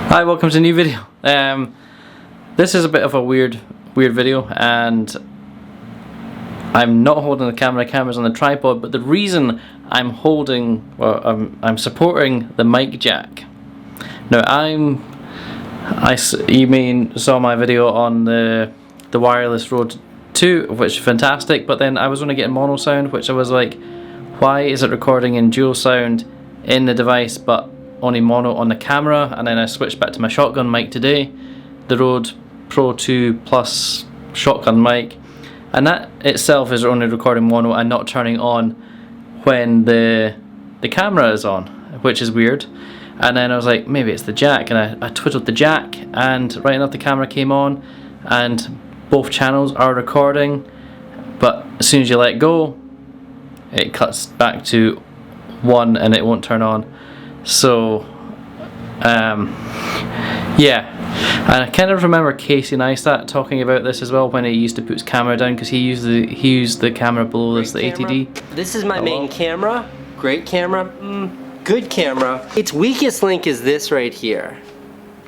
Hi, welcome to a new video. This is a bit of a weird video, and I'm not holding the camera's on the tripod, but the reason I'm holding, well, I'm supporting the mic jack. Now you may saw my video on the wireless Rode 2, which is fantastic, but then I was only getting mono sound, which I was like, why is it recording in dual sound in the device but only mono on the camera? And then I switched back to my shotgun mic today, the Rode Pro 2 Plus shotgun mic, and that itself is only recording mono and not turning on when the camera is on, which is weird. And then I was like, maybe it's the jack, and I twiddled the jack, and right enough the camera came on and both channels are recording, but as soon as you let go it cuts back to one and it won't turn on. So yeah, and I kind of remember Casey Neistat talking about this as well when he used to put his camera down, because he used the camera below this, the ATD. This is my main camera. Great camera. Good camera. Its weakest link is this right here.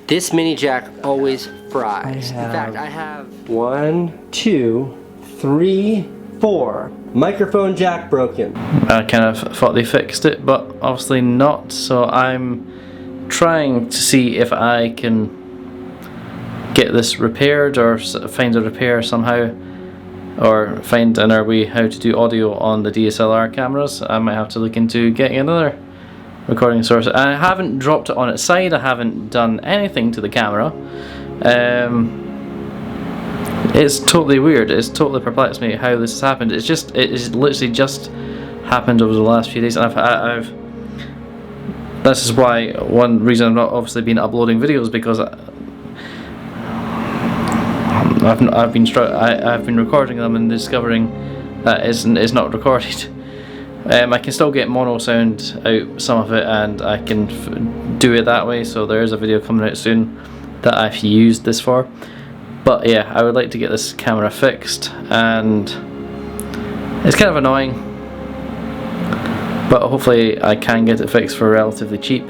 This mini jack always fries. In fact, I have 1, 2, 3, 4. Microphone jack broken. I kind of thought they fixed it, but obviously not. So I'm trying to see if I can get this repaired, or find a repair somehow, or find another way how to do audio on the DSLR cameras. I might have to look into getting another recording source. I haven't dropped it on its side, I haven't done anything to the camera. It's totally weird, it's totally perplexed me how this has happened. It is literally just happened over the last few days, and this is why, one reason I've not obviously been uploading videos, because I've been recording them and discovering that it's not recorded. I can still get mono sound out some of it, and I can do it that way, so there is a video coming out soon that I've used this for. But yeah, I would like to get this camera fixed, and it's kind of annoying, but hopefully I can get it fixed for relatively cheap,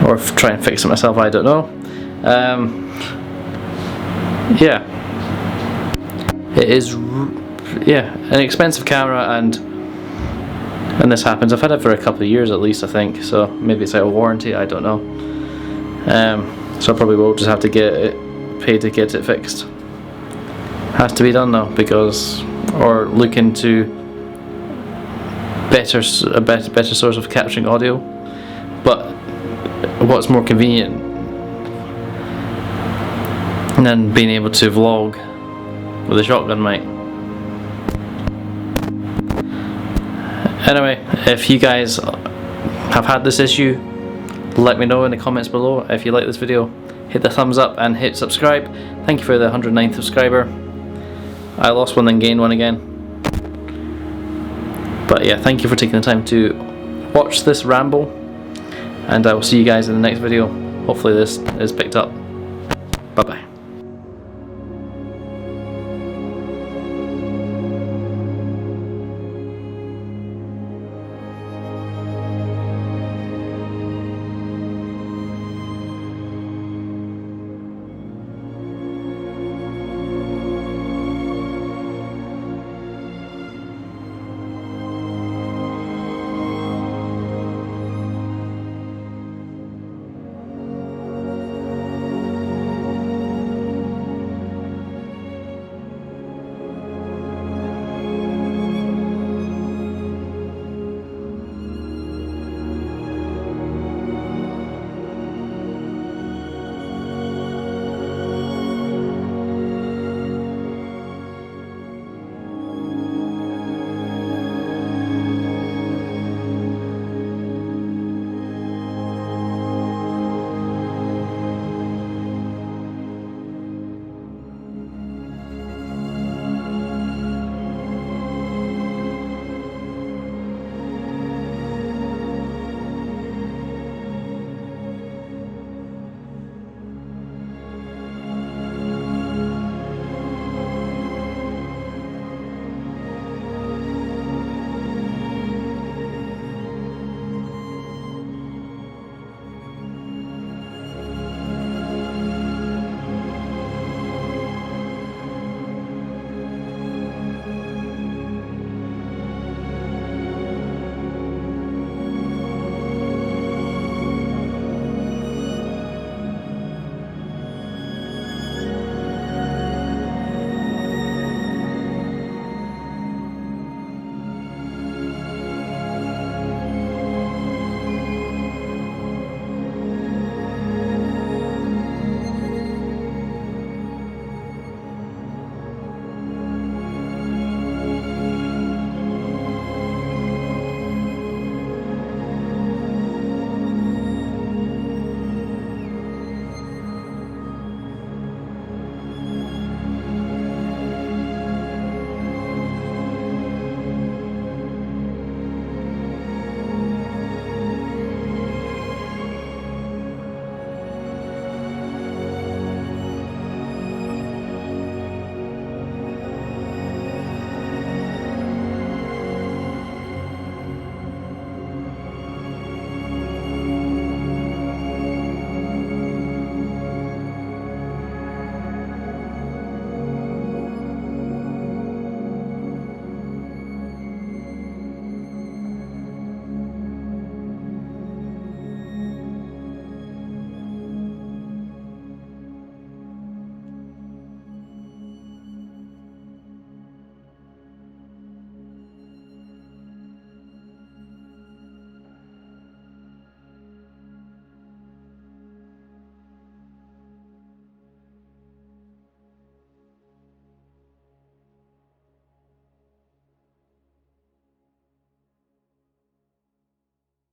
or try and fix it myself, I don't know. Yeah, it is an expensive camera, and this happens. I've had it for a couple of years at least, I think, so maybe it's out of warranty, I don't know. So I probably will just have to pay to get it fixed. Has to be done though, because, or look into a better source of capturing audio. But what's more convenient than being able to vlog with a shotgun mic? Anyway, if you guys have had this issue, let me know in the comments below. If you like this video, hit the thumbs up and hit subscribe. Thank you for the 109th subscriber. I lost one then gained one again. But yeah, thank you for taking the time to watch this ramble, and I will see you guys in the next video. Hopefully this is picked up. Bye bye.